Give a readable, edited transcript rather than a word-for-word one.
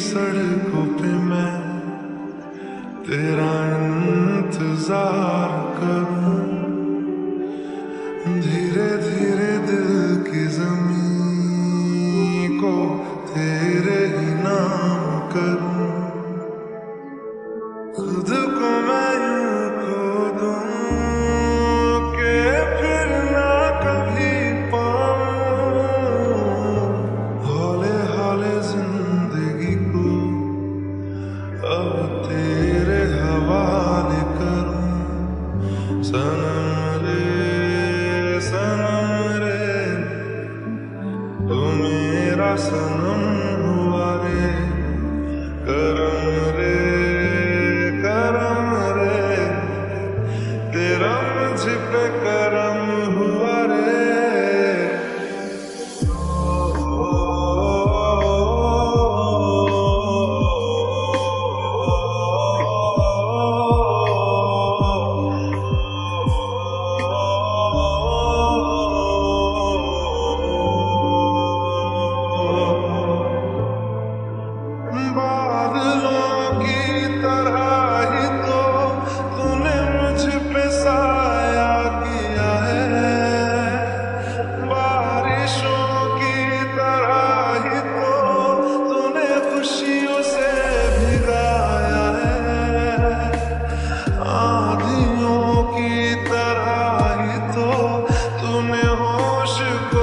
सड़कों पे मैं तेरा इंतजार करूं, धीरे धीरे दिल की ज़मीं को तेरे ही नाम करूं, खुद को मैं यूं खो दूं कि फिर ना कभी पाऊं, हौले हौले जिंदगी को अब तेरे हवाले करूं। सनम रे तू मेरा सनम हुआ रे, करम रे तेरा मुझ पे करम हुआ रे। बादलों की तरह ही तो तूने मुझ पे साया किया है, बारिशों की तरह ही तो तूने खुशियों से भिगाया है, आंधियों की तरह ही तो तूने होश को